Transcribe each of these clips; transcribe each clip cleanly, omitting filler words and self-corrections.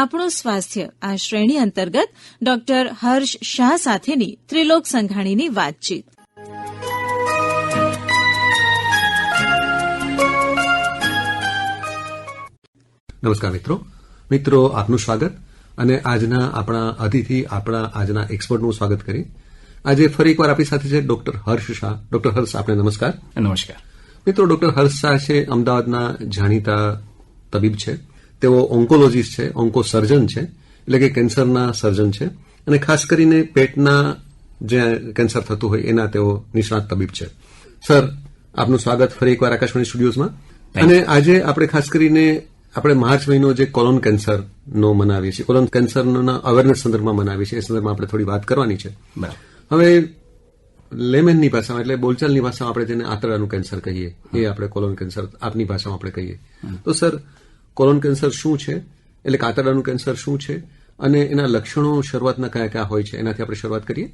આપણું સ્વાસ્થ્ય આ શ્રેણી અંતર્ગત ડોક્ટર હર્ષ શાહ સાથેની ત્રિલોક સંઘાણીની વાતચીત. નમસ્કાર મિત્રો, આપનું સ્વાગત અને આજના આપણા અતિથિ, આપણા આજના એક્સપર્ટનું સ્વાગત કરી. આજે ફરી એકવાર આપણી સાથે છે ડોક્ટર હર્ષ શાહ. ડોક્ટર હર્ષ, આપને નમસ્કાર. નમસ્કાર મિત્રો. ડોક્ટર હર્ષ શાહ છે અમદાવાદના જાણીતા તબીબ છે. તેઓ ઓન્કોલોજીસ્ટ છે, ઓન્કો સર્જન છે, એટલે કે કેન્સરના સર્જન છે, અને ખાસ કરીને પેટના જે કેન્સર થતું હોય એના તેઓ નિષ્ણાત તબીબ છે. સર, આપનું સ્વાગત ફરી એકવાર આકાશવાણી સ્ટુડિયોઝમાં. અને આજે આપણે ખાસ કરીને આપણે માર્ચ મહિનો જે કોલોન કેન્સરનો મનાવીએ છીએ, કોલોન કેન્સરના અવેરનેસ સંદર્ભમાં મનાવીએ છીએ, એ સંદર્ભમાં આપણે થોડી વાત કરવાની છે. હવે લેમેનની ભાષામાં, એટલે બોલચાલની ભાષામાં આપણે જેને આંતરડાનું કેન્સર કહીએ, એ આપણે કોલોન કેન્સર આપની ભાષામાં આપણે કહીએ. તો સર, કોલોન કેન્સર શું છે, એટલે કે આંતરડાનું કેન્સર શું છે, અને એના લક્ષણો શરૂઆતના કયા કયા હોય છે, એનાથી આપણે શરૂઆત કરીએ.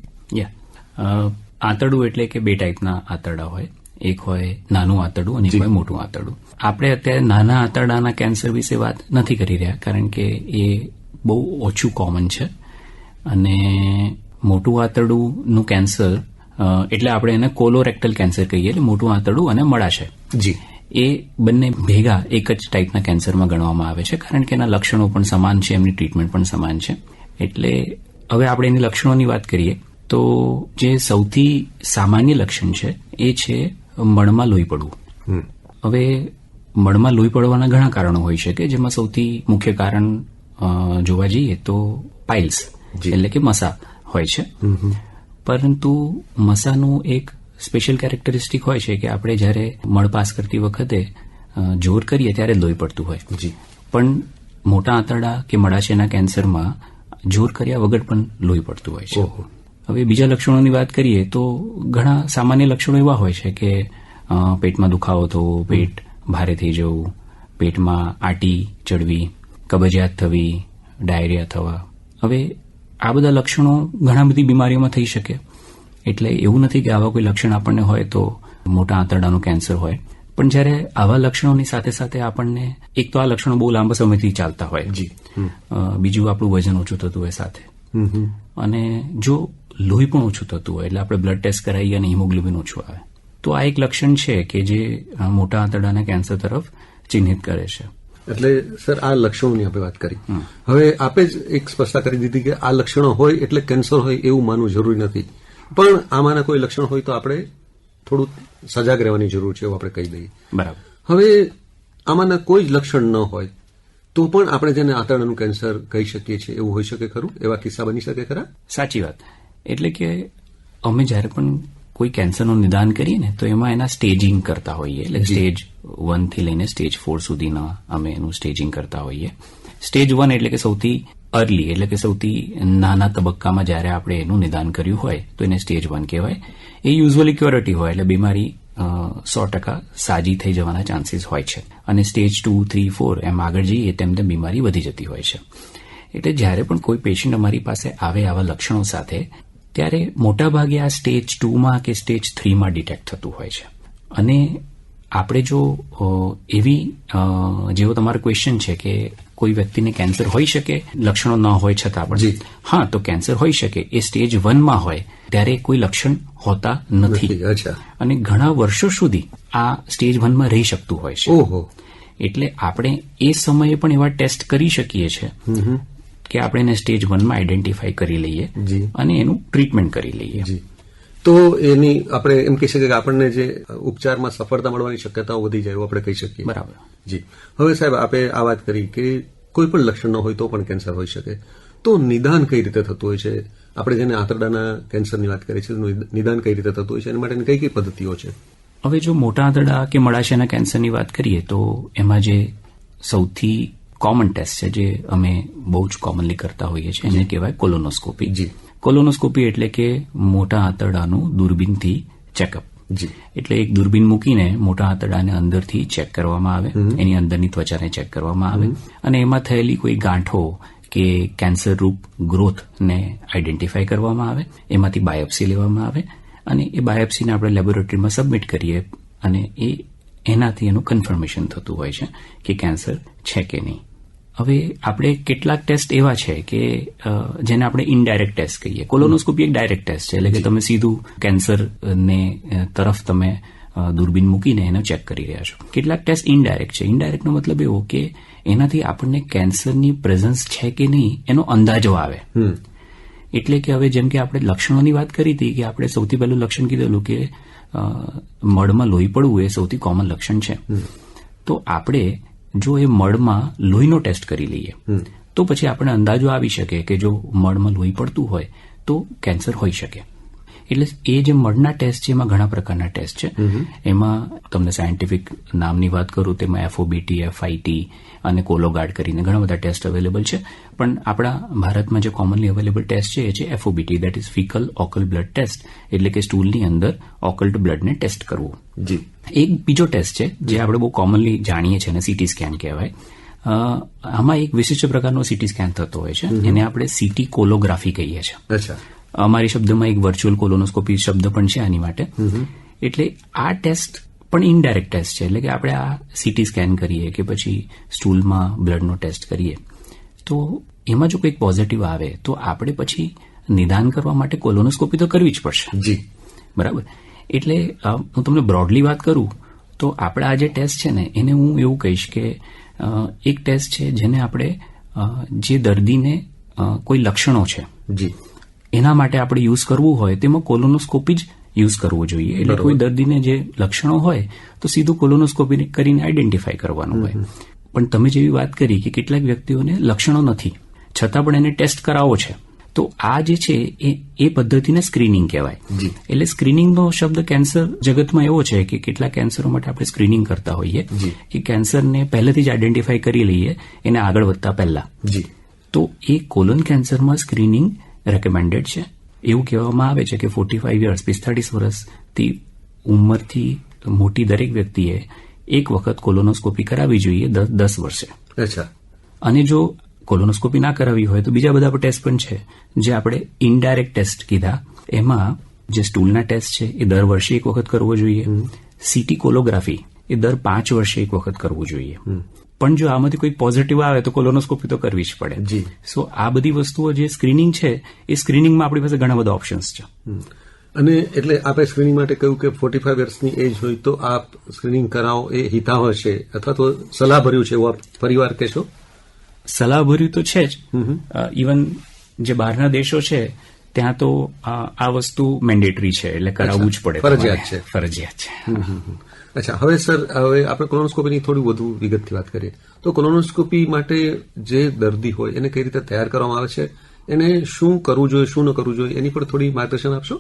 આંતરડું એટલે કે બે ટાઈપના આંતરડા હોય. એક હોય નાનું આંતરડું અને એક હોય મોટું આંતરડું. આપણે અત્યારે નાના આંતરડાના કેન્સર વિશે વાત નથી કરી રહ્યા, કારણ કે એ બહુ ઓછું કોમન છે. અને મોટું આંતરડુંનું કેન્સર એટલે આપણે એને કોલોરેક્ટલ કેન્સર કહીએ, એટલે મોટું આંતરડું અને મળાશય. જી, એ બંને ભેગા એક જ ટાઈપના કેન્સરમાં ગણવામાં આવે છે, કારણ કે એના લક્ષણો પણ સમાન છે, એમની ટ્રીટમેન્ટ પણ સમાન છે. એટલે હવે આપણે એની લક્ષણોની વાત કરીએ તો જે સૌથી સામાન્ય લક્ષણ છે એ છે મળમાં લોહી પડવું. હવે મળમાં લોહી પડવાના ઘણા કારણો હોઈ શકે, જેમાં સૌથી મુખ્ય કારણ જોવા જઈએ તો પાઇલ્સ એટલે કે મસા હોય છે. પરંતુ મસાનું એક સ્પેશિયલ કેરેક્ટરિસ્ટિક હોય છે કે આપણે જ્યારે મળ પાસ કરતી વખતે જોર કરીએ ત્યારે લોહી પડતું હોય. પણ મોટા આંતરડા કે મળાશયના કેન્સરમાં જોર કર્યા વગર પણ લોહી પડતું હોય છે. હવે બીજા લક્ષણોની વાત કરીએ તો ઘણા સામાન્ય લક્ષણો એવા હોય છે કે પેટમાં દુખાવો થવો, પેટ ભારે થઈ જવું, પેટમાં આટી ચડવી, કબજિયાત થવી, ડાયરિયા થવા. હવે આ બધા લક્ષણો ઘણા બધી બીમારીઓમાં થઈ શકે. એટલે એવું નથી કે આવા કોઈ લક્ષણ આપણને હોય તો મોટા આંતરડાનું કેન્સર હોય. પણ જ્યારે આવા લક્ષણોની સાથે સાથે આપણને એક તો આ લક્ષણો બહુ લાંબા સમયથી ચાલતા હોય, બીજું આપણું વજન ઓછું થતું હોય સાથે, અને જો લોહી પણ ઓછું થતું હોય, એટલે આપણે બ્લડ ટેસ્ટ કરાવીએ અને હિમોગ્લોબિન ઓછું આવે, તો આ એક લક્ષણ છે કે જે મોટા આંતરડાના કેન્સર તરફ ચિહ્નિત કરે છે. એટલે સર, આ લક્ષણોની આપણે વાત કરી. હવે આપે જ એક સ્પષ્ટતા કરી દીધી કે આ લક્ષણો હોય એટલે કેન્સર હોય એવું માનવું જરૂરી નથી. પણ આમાંના કોઈ લક્ષણ હોય તો આપણે થોડું સજાગ રહેવાની જરૂર છે, એવું આપણે કહી દઈએ. બરાબર. હવે આમાંના કોઈ જ લક્ષણ ન હોય તો પણ આપણે જેને આંતરડાનું કેન્સર કહી શકીએ છીએ એવું હોઈ શકે ખરું? એવા કિસ્સા બની શકે ખરા? સાચી વાત. એટલે કે અમે જ્યારે પણ કોઈ કેન્સરનું નિદાન કરીએ ને તો એમાં એના સ્ટેજિંગ કરતા હોઈએ. એટલે સ્ટેજ 1 થી લઈને સ્ટેજ 4 સુધીના અમે એનું સ્ટેજિંગ કરતા હોઈએ. સ્ટેજ 1 એટલે કે સૌથી અર્લી, એટલે કે સૌથી નાના તબક્કામાં જ્યારે આપણે એનું નિદાન કર્યું હોય તો એને સ્ટેજ 1 કહેવાય. એ યુઝ્યુઅલી ક્યોરેટિવ હોય, એટલે બીમારી 100% સાજી થઈ જવાના ચાન્સીસ હોય છે. અને સ્ટેજ 2, 3, 4 એમ આગળ જઈએ તેમ તેમ બીમારી વધી જતી હોય છે. એટલે જ્યારે પણ કોઈ પેશન્ટ અમારી પાસે આવે આવા લક્ષણો સાથે, ત્યારે મોટાભાગે આ સ્ટેજ 2માં કે સ્ટેજ 3માં ડિટેક્ટ થતું હોય છે. અને આપણે જો એવી જેવો તમારો ક્વેશ્ચન છે કે કોઈ વ્યક્તિને કેન્સર હોઈ શકે લક્ષણો ન હોય છતાં પણ, હા, તો કેન્સર હોઈ શકે. એ સ્ટેજ 1માં હોય ત્યારે કોઈ લક્ષણ હોતા નથી, અને ઘણા વર્ષો સુધી આ સ્ટેજ 1માં રહી શકતું હોય છે. એટલે આપણે એ સમયે પણ એવા ટેસ્ટ કરી શકીએ છીએ કે આપણે એને સ્ટેજ 1માં આઈડેન્ટિફાઈ કરી લઈએ અને એનું ટ્રીટમેન્ટ કરી લઈએ. તો એની આપણે એમ કહી શકીએ કે આપણને જે ઉપચારમાં સફળતા મળવાની શક્યતાઓ વધી જાય એવું આપણે કહી શકીએ. બરાબર. જી. હવે સાહેબ, આપણે આ વાત કરી કે કોઈ પણ લક્ષણ ન હોય તો પણ કેન્સર હોઈ શકે. તો નિદાન કઈ રીતે થતું હોય છે? આપણે જેને આંતરડાના કેન્સરની વાત કરીએ છીએ, નિદાન કઈ રીતે થતું હોય છે, એના માટેની કઈ કઈ પદ્ધતિઓ છે? હવે જો મોટા આંતરડા કે મળાશયના કેન્સરની વાત કરીએ તો એમાં જે સૌથી કોમન ટેસ્ટ છે, જે અમે બહુ જ કોમનલી કરતા હોઈએ છીએ, એને કહેવાય કોલોનોસ્કોપી. કોલોનોસ્કોપી એટલે કે મોટા આંતરડાનું દૂરબીનથી ચેકઅપ. એટલે એક દૂરબીન મૂકીને મોટા આંતરડાને અંદરથી ચેક કરવામાં આવે, એની અંદરની ત્વચાને ચેક કરવામાં આવે, અને એમાં થયેલી કોઈ ગાંઠો કે કેન્સર રૂપ ગ્રોથને આઈડેન્ટિફાઈ કરવામાં આવે, એમાંથી બાયોપ્સી લેવામાં આવે, અને એ બાયોપ્સીને આપણે લેબોરેટરીમાં સબમિટ કરીએ, અને એનાથી એનું કન્ફર્મેશન થતું હોય છે કે કેન્સર છે કે નહીં. હવે આપણે કેટલાક ટેસ્ટ એવા છે કે જેને આપણે ઇનડાયરેક્ટ ટેસ્ટ કહીએ. કોલોનોસ્કોપી એક ડાયરેક્ટ ટેસ્ટ છે, એટલે કે તમે સીધું કેન્સરને તરફ તમે દૂરબીન મૂકીને એને ચેક કરી રહ્યા છો. કેટલાક ટેસ્ટ ઇનડાયરેક્ટ છે. ઇનડાયરેક્ટનો મતલબ એવો કે એનાથી આપણને કેન્સરની પ્રેઝન્સ છે કે નહીં એનો અંદાજો આવે. એટલે કે હવે જેમ કે આપણે લક્ષણોની વાત કરી હતી કે આપણે સૌથી પહેલું લક્ષણ કીધેલું કે મળમાં લોહી પડવું એ સૌથી કોમન લક્ષણ છે. તો આપણે જો એ મળમાં લોહીનો ટેસ્ટ કરી લઈએ તો પછી આપણે અંદાજો આવી શકે કે જો મળમાં લોહી પડતું હોય તો કેન્સર હોઈ શકે. એટલે એ જે મળના ટેસ્ટ છે એમાં ઘણા પ્રકારના ટેસ્ટ છે. એમાં તમને સાયન્ટિફિક નામની વાત કરું તો એમાં FOBT, FIT અને કોલોગાર્ડ કરીને ઘણા બધા ટેસ્ટ અવેલેબલ છે. પણ આપણા ભારતમાં જે કોમનલી અવેલેબલ ટેસ્ટ છે એ છે FOBT, that is faecal occult blood test, એટલે કે સ્ટૂલની અંદર ઓકલ્ટ બ્લડને ટેસ્ટ કરવું. એક બીજો ટેસ્ટ છે જે આપણે બહુ કોમનલી જાણીએ છીએ અને CT સ્કેન કહેવાય. આમાં એક વિશિષ્ટ પ્રકારનો CT સ્કેન થતો હોય છે, એને આપણે CT કોલોગ્રાફી કહીએ છીએ. અમારી શબ્દમાં એક વર્ચ્યુઅલ કોલોનોસ્કોપી શબ્દ પણ છે આની માટે. એટલે આ ટેસ્ટ પણ ઇનડાયરેક્ટ ટેસ્ટ છે, એટલે કે આપણે આ CT સ્કેન કરીએ કે પછી સ્ટૂલમાં બ્લડનો ટેસ્ટ કરીએ તો એમાં જો કંઈક પોઝિટિવ આવે તો આપણે પછી નિદાન કરવા માટે કોલોનોસ્કોપી તો કરવી જ પડશે. બરાબર. એટલે હું તમને બ્રોડલી વાત કરું તો આપણા આ જે ટેસ્ટ છે ને એને હું એવું કહીશ કે એક ટેસ્ટ છે જેને આપણે જે દર્દીને કોઈ લક્ષણો છે એના માટે આપણે યુઝ કરવું હોય તેમાં કોલોનોસ્કોપી જ યુઝ કરવું જોઈએ. એટલે કોઈ દર્દીને જે લક્ષણો હોય તો સીધું કોલોનોસ્કોપી કરીને આઈડેન્ટિફાય કરવાનું હોય. પણ તમે જેવી વાત કરી કે કેટલાક વ્યક્તિઓને લક્ષણો નથી છતાં પણ એને ટેસ્ટ કરાવો છે, તો આ જે છે એ પદ્ધતિને સ્ક્રીનિંગ કહેવાય. એટલે સ્ક્રીનિંગનો શબ્દ કેન્સર જગતમાં એવો છે કે કેટલાક કેન્સરો માટે આપણે સ્ક્રીનિંગ કરતા હોઈએ કે કેન્સરને પહેલેથી જ આઈડેન્ટિફાય કરી લઈએ એને આગળ વધતા પહેલા. તો એ કોલોન કેન્સરમાં સ્ક્રીનિંગ રેકમેન્ડેડ છે. એવું કહેવામાં આવે છે કે 45 યર્સ 45 વર્ષથી ઉંમરથી મોટી દરેક વ્યક્તિએ એક વખત કોલોનોસ્કોપી કરાવવી જોઈએ 10 વર્ષે. અને જો કોલોનોસ્કોપી ના કરાવી હોય તો બીજા બધા ટેસ્ટ પણ છે જે આપણે ઇનડાયરેક્ટ ટેસ્ટ કીધા. એમાં જે સ્ટૂલના ટેસ્ટ છે એ દર વર્ષે એક વખત કરવો જોઈએ. CT કોલોગ્રાફી એ દર 5 વર્ષે એક વખત કરવું જોઈએ. પણ જો આમાંથી કોઈ પોઝિટિવ આવે તો કોલોનોસ્કોપી તો કરવી જ પડે. સો આ બધી વસ્તુઓ જે સ્ક્રીનિંગ છે એ સ્ક્રીનિંગમાં આપણી પાસે ઘણા બધા ઓપ્શન્સ છે. અને એટલે આપણે સ્ક્રીનિંગ માટે કહ્યું કે 45 વર્ષની એજ હોય તો આપ સ્ક્રીનિંગ કરાવો એ હિતાવહ છે અથવા તો સલાહભર્યું છે એવું આપ પરિવાર કહેશો? સલાહભર્યું તો છે જ. ઇવન જે બહારના દેશો છે ત્યાં તો આ વસ્તુ મેન્ડેટરી છે, એટલે કરાવવું જ પડે. ફરજિયાત છે. અચ્છા, હવે સર હવે આપણે કોલોનોસ્કોપીની થોડી વધુ વિગતથી વાત કરીએ તો કોલોનોસ્કોપી માટે જે દર્દી હોય એને કઈ રીતે તૈયાર કરવામાં આવે છે, એને શું કરવું જોઈએ શું ન કરવું જોઈએ એની પર થોડી માર્ગદર્શન આપશો?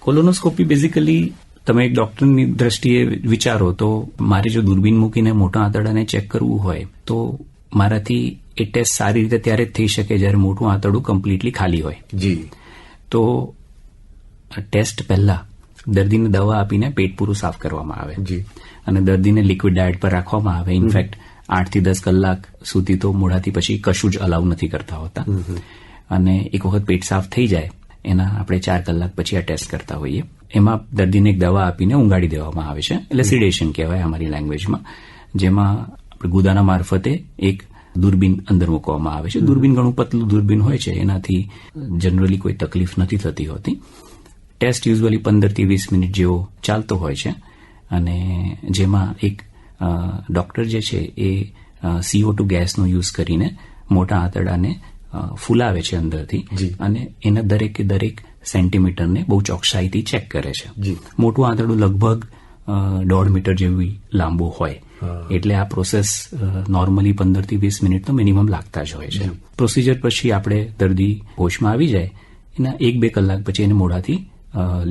કોલોનોસ્કોપી બેઝિકલી તમે એક ડોક્ટરની દ્રષ્ટિએ વિચારો તો મારે જો દૂરબીન મૂકીને મોટા આંતરડાને ચેક કરવું હોય તો મારાથી એ ટેસ્ટ સારી રીતે ત્યારે જ થઈ શકે જ્યારે મોટું આંતરડું કમ્પ્લીટલી ખાલી હોય. તો ટેસ્ટ પહેલા દર્દીને દવા આપીને પેટ પૂરું સાફ કરવામાં આવે અને દર્દીને લિક્વિડ ડાયટ પર રાખવામાં આવે. ઇનફેક્ટ 8 થી 10 કલાક સુધી તો મોઢાથી પછી કશું જ અલાઉ નથી કરતા હોતા. અને એક વખત પેટ સાફ થઈ જાય એના આપણે 4 કલાક પછી આ ટેસ્ટ કરતા હોઈએ. એમાં દર્દીને એક દવા આપીને ઊંઘાડી દેવામાં આવે છે, એટલે સિડેશન કહેવાય અમારી લેંગ્વેજમાં, જેમાં આપણે ગુદાના મારફતે એક દૂરબીન અંદર મૂકવામાં આવે છે. દૂરબીન ઘણું પતલું દૂરબીન હોય છે, એનાથી જનરલી કોઈ તકલીફ નથી થતી હોતી. ટેસ્ટ યુઝ્યુઅલી 15 થી 20 મિનિટ જેવો ચાલતો હોય છે અને જેમાં એક ડોક્ટર જે છે એ CO2 ગેસનો યુઝ કરીને મોટા આંતરડાને ફૂલાવે છે અંદરથી અને એના દરેકે દરેક સેન્ટીમીટરને બહુ ચોકસાઈથી ચેક કરે છે. મોટું આંતરડું લગભગ 1.5 મીટર જેવી લાંબુ હોય, એટલે આ પ્રોસેસ નોર્મલી 15 થી 20 મિનિટ તો મિનિમમ લાગતા જ હોય છે. પ્રોસિજર પછી આપણે દર્દી હોશમાં આવી જાય એના 1-2 કલાક પછી એને મોઢાથી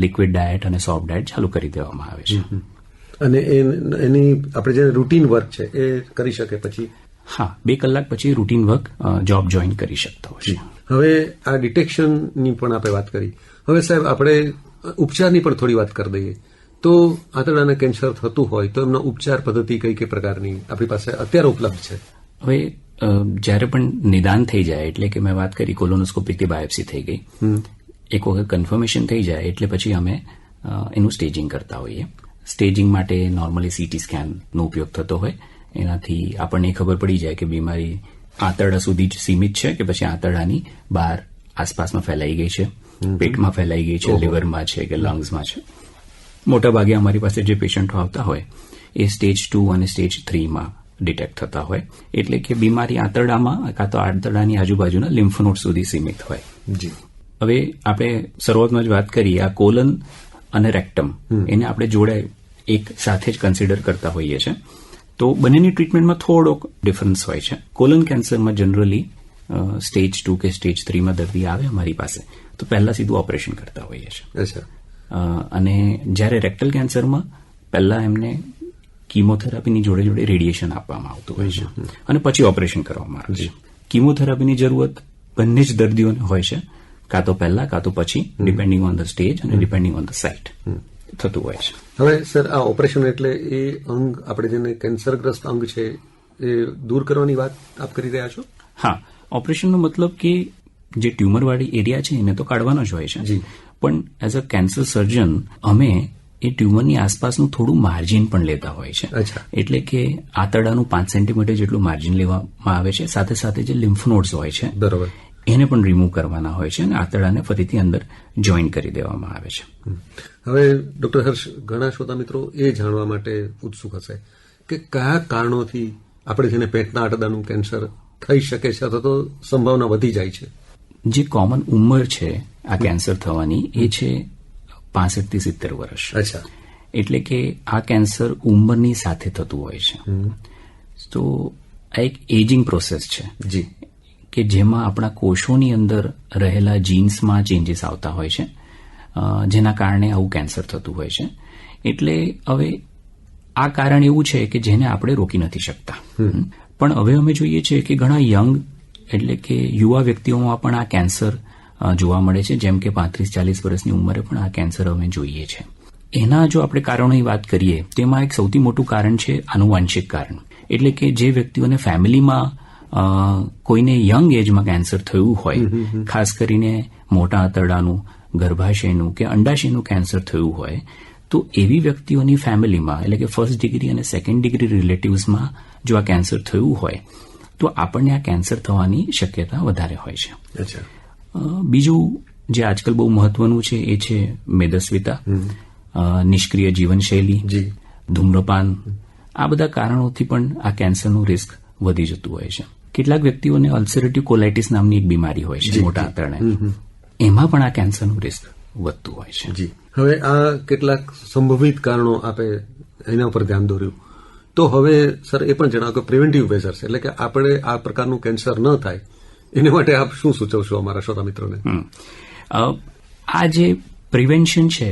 લિક્વિડ ડાયટ અને સોફ્ટ ડાયટ ચાલુ કરી દેવામાં આવે છે. અને એની આપણે જે રૂટીન વર્ક છે એ કરી શકે પછી? હા, 2 કલાક પછી રૂટીન વર્ક જોબ જોઈન કરી શકતા હોય છે. હવે આ ડિટેક્શનની પણ આપણે વાત કરી. હવે સાહેબ આપણે ઉપચારની પણ થોડી વાત કરી દઈએ તો આંતરડાને કેન્સર થતું હોય તો એમનો ઉપચાર પદ્ધતિ કઈ કઈ પ્રકારની આપણી પાસે અત્યારે ઉપલબ્ધ છે? હવે જ્યારે પણ નિદાન થઈ જાય, એટલે કે મેં વાત કરી કોલોનોસ્કોપીથી બાયોપ્સી થઈ ગઈ, એક વખત કન્ફર્મેશન થઈ જાય એટલે પછી અમે એનું સ્ટેજિંગ કરતા હોઈએ. સ્ટેજિંગ માટે નોર્મલી CT સ્કેનનો ઉપયોગ થતો હોય. એનાથી આપણને ખબર પડી જાય કે બીમારી આંતરડા સુધી જ સીમિત છે કે પછી આંતરડાની બહાર આસપાસમાં ફેલાઈ ગઈ છે, પેટમાં ફેલાઈ ગઈ છે, લીવરમાં છે કે લંગ્સમાં છે. મોટાભાગે અમારી પાસે જે પેશન્ટો આવતા હોય એ સ્ટેજ 2 અને સ્ટેજ 3માં ડિટેક્ટ થતા હોય, એટલે કે બીમારી આંતરડામાં કાં તો આંતરડાની આજુબાજુના લિમ્ફ નોડ સુધી સીમિત હોય. હવે આપણે શરૂઆતમાં જ વાત કરી આ કોલન અને રેક્ટમ, એને આપણે જોડે એક સાથે જ કન્સિડર કરતા હોઈએ છીએ. તો બંનેની ટ્રીટમેન્ટમાં થોડોક ડિફરન્સ હોય છે. કોલન કેન્સરમાં જનરલી સ્ટેજ 2 કે સ્ટેજ 3માં દર્દી આવે અમારી પાસે તો પહેલા સીધું ઓપરેશન કરતા હોઈએ છીએ. અને જ્યારે રેક્ટલ કેન્સરમાં પહેલા એમને કીમોથેરાપીની જોડે જોડે રેડિયેશન આપવામાં આવતું હોય છે અને પછી ઓપરેશન કરવામાં આવે છે. કીમોથેરાપીની જરૂરત બંને જ દર્દીઓને હોય છે, કાં તો પહેલા કાં તો પછી, ડિપેન્ડિંગ ઓન ધ સ્ટેજ અને ડિપેન્ડિંગ ઓન ધ સાઇટ થતું હોય છે. હવે સર, આ ઓપરેશન એટલે એ અંગ આપણે જેને કેન્સરગ્રસ્ત અંગ છે એ દૂર કરવાની વાત આપ કરી રહ્યા છો? હા, ઓપરેશનનો મતલબ કે જે ટ્યુમરવાળી એરિયા છે એને તો કાઢવાનો જ હોય છે, પણ એઝ અ કેન્સર સર્જન અમે એ ટ્યુમરની આસપાસનું થોડું માર્જિન પણ લેતા હોય છે. એટલે કે આંતરડાનું 5 સેન્ટીમીટર જેટલું માર્જિન લેવામાં આવે છે. સાથે સાથે જે લિમ્ફ નોડ્સ હોય છે બરોબર એને પણ રિમૂવ કરવાના હોય છે અને આંતરડાને ફરીથી અંદર જોઈન કરી દેવામાં આવે છે. હવે ડોક્ટર હર્ષ, ઘણા શ્રોતા મિત્રો એ જાણવા માટે ઉત્સુક હશે કે કયા કારણોથી આપણે જેને પેટના આંતરડાનું કેન્સર થઈ શકે છે અથવા તો સંભાવના વધી જાય છે. જે કોમન ઉંમર છે આ કેન્સર થવાની એ છે 65 થી 70 વર્ષ. એટલે કે આ કેન્સર ઉંમરની સાથે થતું હોય છે. તો આ એક એજિંગ પ્રોસેસ છે કે જેમાં આપણા કોષોની અંદર રહેલા જીન્સમાં ચેન્જીસ આવતા હોય છે, જેના કારણે આવું કેન્સર થતું હોય છે. એટલે હવે આ કારણ એવું છે કે જેને આપણે રોકી નથી શકતા. પણ હવે અમે જોઈએ છીએ કે ઘણા યંગ એટલે કે યુવા વ્યક્તિઓમાં પણ આ કેન્સર જોવા મળે છે, જેમ કે 35-40 વર્ષની ઉંમરે પણ આ કેન્સર અમે જોઈએ છે. એના જો આપણે કારણોની વાત કરીએ તેમાં એક સૌથી મોટું કારણ છે આનુવાંશિક કારણ. એટલે કે જે વ્યક્તિઓને ફેમિલીમાં કોઈને યંગ એજમાં કેન્સર થયું હોય, ખાસ કરીને મોટા આંતરડાનું, ગર્ભાશયનું કે અંડાશયનું કેન્સર થયું હોય, તો એવી વ્યક્તિઓની ફેમિલીમાં એટલે કે ફર્સ્ટ ડિગ્રી અને સેકન્ડ ડિગ્રી રિલેટિવ્સમાં જો આ કેન્સર થયું હોય તો આપણને આ કેન્સર થવાની શક્યતા વધારે હોય છે. બીજું જે આજકાલ બહુ મહત્વનું છે એ છે મેદસ્વીતા, નિષ્ક્રિય જીવનશૈલી, ધૂમ્રપાન. આ બધા કારણોથી પણ આ કેન્સરનું રિસ્ક વધી જતું હોય છે. કેટલાક વ્યક્તિઓને અલ્સરેટિવ કોલાઇટિસ નામની એક બીમારી હોય છે મોટા આંતરડાની, એમાં પણ આ કેન્સરનું રિસ્ક વધતું હોય છે. હવે આ કેટલાક સંભવિત કારણો આપે એના ઉપર ધ્યાન દોર્યું, તો હવે સર એ પણ જણાવો કે પ્રિવેન્ટિવ મેજર્સ એટલે કે આપણે આ પ્રકારનું કેન્સર ન થાય એના માટે આપ શું સૂચવશો અમારા શ્રોતા મિત્રોને? આ જે પ્રિવેન્શન છે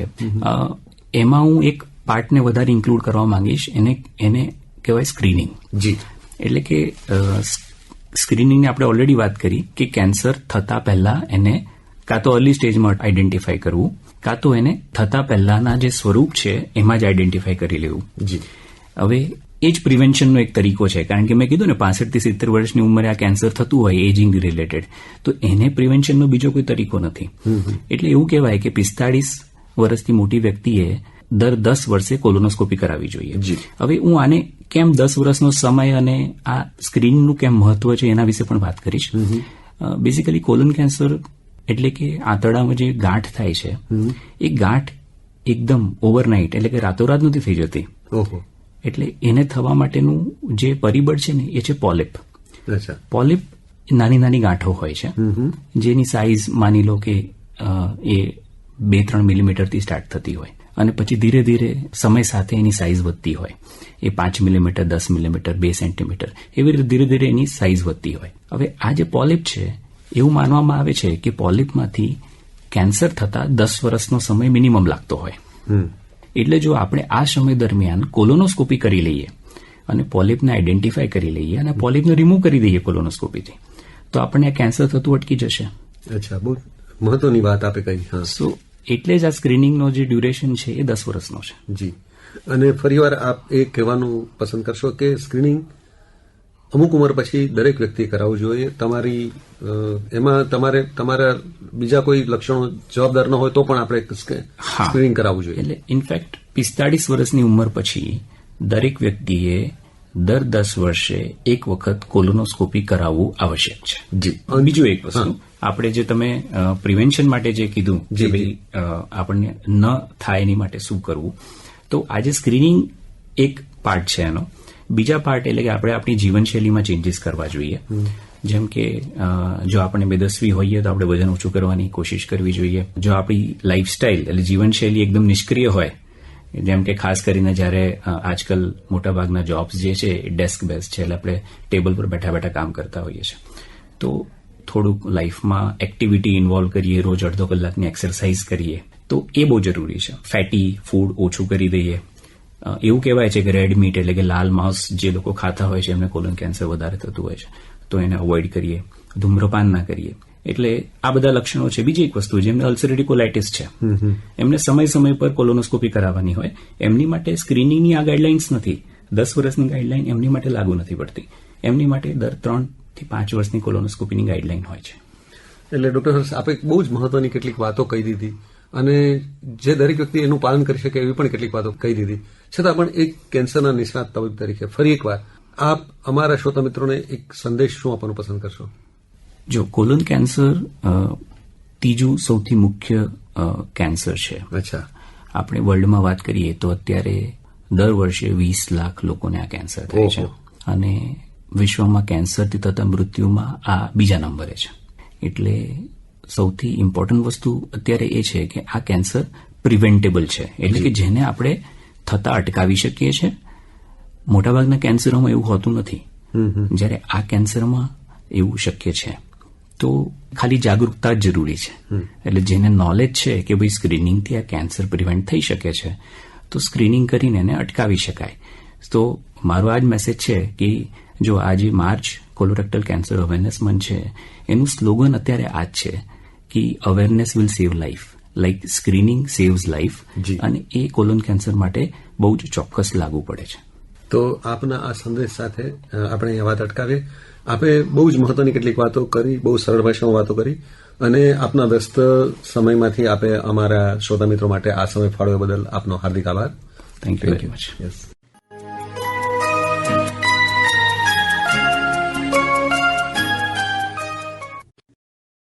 એમાં હું એક પાર્ટને વધારે ઇન્ક્લુડ કરવા માંગીશ, એને કહેવાય સ્ક્રીનિંગ. એટલે કે સ્ક્રીનિંગની આપણે ઓલરેડી વાત કરી કે કેન્સર થતા પહેલા એને કાં તો અર્લી સ્ટેજમાં આઈડેન્ટિફાઈ કરવું, કાં તો એને થતા પહેલાના જે સ્વરૂપ છે એમાં જ આઈડેન્ટિફાઈ કરી લેવું. હવે એ જ પ્રિવેન્શનનો એક તરીકો છે, કારણ કે મેં કીધું ને 65 થી 70 વર્ષની ઉંમરે આ કેન્સર થતું હોય એજિંગ રિલેટેડ, તો એને પ્રિવેન્શનનો બીજો કોઈ તરીકો નથી. એટલે એવું કહેવાય કે 45 વર્ષથી મોટી વ્યક્તિએ દર 10 વર્ષે કોલોનોસ્કોપી કરાવવી જોઈએ. હવે હું આને કેમ 10 વર્ષનો સમય અને આ સ્ક્રીનનું કેમ મહત્વ છે એના વિશે પણ વાત કરીશ. બેઝિકલી કોલન કેન્સર એટલે કે આંતરડામાં જે ગાંઠ થાય છે એ ગાંઠ એકદમ ઓવરનાઇટ એટલે કે રાતોરાત નથી થઈ જતી. એટલે એને થવા માટેનું જે પરિબળ છે ને એ છે પોલિપ. પોલિપ નાની નાની ગાંઠો હોય છે જેની સાઇઝ માની લો કે એ 2-3 મિલીમીટરથી સ્ટાર્ટ થતી હોય અને પછી ધીરે ધીરે સમય સાથે એની સાઇઝ વધતી હોય. એ 5 મિલીમીટર, 10 મિલીમીટર, 2 સેન્ટીમીટર એવી રીતે ધીરે ધીરે એની સાઇઝ વધતી હોય. હવે આ જે પોલિપ છે એવું માનવામાં આવે છે કે પોલિપમાંથી કેન્સર થતા 10 વર્ષનો સમય મિનિમમ લાગતો હોય. એટલે જો આપણે આ સમય દરમિયાન કોલોનોસ્કોપી કરી લઈએ અને પોલિપને આઈડેન્ટિફાઈ કરી લઈએ અને પોલિપને રિમૂવ કરી દઈએ કોલોનોસ્કોપીથી, તો આપણને આ કેન્સર થતું અટકી જશે. બહુ મહત્વની વાત આપે કહી. સો એટલે જ આ સ્ક્રીનિંગનો જે ડ્યુરેશન છે એ 10 વર્ષનો છે. અને ફરીવાર આપ એ કહેવાનું પસંદ કરશો કે સ્ક્રીનિંગ અમુક ઉંમર પછી દરેક વ્યક્તિએ કરાવવું જોઈએ. એમાં તમારા બીજા કોઈ લક્ષણો જવાબદાર ન હોય તો પણ આપણે સ્ક્રીનિંગ કરાવવું જોઈએ. એટલે ઇનફેક્ટ 45 વર્ષની ઉંમર પછી દરેક વ્યક્તિએ દર 10 વર્ષે એક વખત કોલોનોસ્કોપી કરાવવું આવશ્યક છે. જી. બીજું એક વસ્તુ, આપણે જે તમે પ્રિવેન્શન માટે જે કીધું કે ભાઈ આપણને ન થાય એની માટે શું કરવું, તો આજે સ્ક્રીનિંગ એક પાર્ટ છે એનો. બીજા પાર્ટ એટલે કે આપણે આપણી જીવનશૈલીમાં ચેન્જીસ કરવા જોઈએ. જેમ કે જો આપણે બેદસ્વી હોઈએ તો આપણે વજન ઓછું કરવાની કોશિશ કરવી જોઈએ. જો આપણી લાઇફસ્ટાઇલ એટલે જીવનશૈલી એકદમ નિષ્ક્રિય હોય, જેમ કે ખાસ કરીને જ્યારે આજકાલ મોટાભાગના જોબ્સ જે છે ડેસ્ક બેઝ છે, એટલે આપણે ટેબલ પર બેઠા બેઠા કામ કરતા હોઈએ છીએ, તો થોડુંક લાઈફમાં એક્ટિવિટી ઇન્વોલ્વ કરીએ, રોજ અડધો કલાકની એક્સરસાઇઝ કરીએ, તો એ બહુ જરૂરી છે. ફેટી ફૂડ ઓછું કરી દઈએ. એવું કહેવાય છે કે રેડ મીટ એટલે કે લાલ માંસ જે લોકો ખાતા હોય છે એમને કોલન કેન્સર વધારે થતું હોય છે, તો એને અવોઇડ કરીએ. ધૂમ્રપાન ના કરીએ. એટલે આ બધા લક્ષણો છે. બીજી એક વસ્તુ, જેમને અલ્સરેટિવ કોલાઇટિસ છે, એમને સમય સમય પર કોલોનોસ્કોપી કરાવવાની હોય. એમની માટે સ્ક્રીનિંગની આ ગાઈડલાઇન્સ નથી. 10 વર્ષની ગાઈડલાઇન એમની માટે લાગુ નથી પડતી. એમની માટે દર 3 થી 5 વર્ષની કોલોનોસ્કોપીની ગાઈડલાઇન હોય છે. એટલે ડોક્ટર હર્ષ, આપે બહુ જ મહત્વની કેટલીક વાતો કહી દીધી અને જે દરેક વ્યક્તિ એનું પાલન કરી શકે એવી પણ કેટલીક વાતો કહી દીધી. છતાં પણ એક કેન્સરના નિષ્ણાત તબીબ તરીકે ફરી એકવાર આપ અમારા શ્રોતા મિત્રોને એક સંદેશ શું આપવાનું પસંદ કરશો? જો કોલન કેન્સર ત્રીજું સૌથી મુખ્ય કેન્સર છે. અચ્છા. આપણે વર્લ્ડમાં વાત કરીએ તો અત્યારે દર વર્ષે 20 લાખ લોકોને આ કેન્સર થાય છે અને વિશ્વમાં કેન્સરથી થતા મૃત્યુમાં આ બીજા નંબરે છે. એટલે સૌથી ઇમ્પોર્ટન્ટ વસ્તુ અત્યારે એ છે કે આ કેન્સર પ્રિવેન્ટેબલ છે, એટલે કે જેને આપણે થતા અટકાવી શકીએ છીએ. મોટાભાગના કેન્સરોમાં એવું હોતું નથી, જ્યારે આ કેન્સરમાં એવું શક્ય છે. તો ખાલી જાગૃતતા જ જરૂરી છે. એટલે જેને નોલેજ છે કે ભાઈ સ્ક્રીનિંગથી આ કેન્સર પ્રિવેન્ટ થઈ શકે છે, તો સ્ક્રીનિંગ કરીને એને અટકાવી શકાય. તો મારો આ જ મેસેજ છે કે જો આજે March colorectal cancer awareness month છે, એનું સ્લોગન અત્યારે આ જ છે કે awareness will save life, like screening saves life. અને એ કોલોન કેન્સર માટે બહુ જ ચોક્કસ લાગુ પડે છે. તો આપના આ સંદેશ સાથે આપણે અહીંયા વાત અટકાવીએ. આપે બહુ જ મહત્વની કેટલીક વાતો કરી, બહુ સરળ ભાષામાં વાતો કરી અને આપના વ્યસ્ત સમયમાંથી આપે અમારા શ્રોતા મિત્રો માટે આ સમય ફાળવ્યા બદલ આપનો હાર્દિક આભાર. Thank you very much. Yes.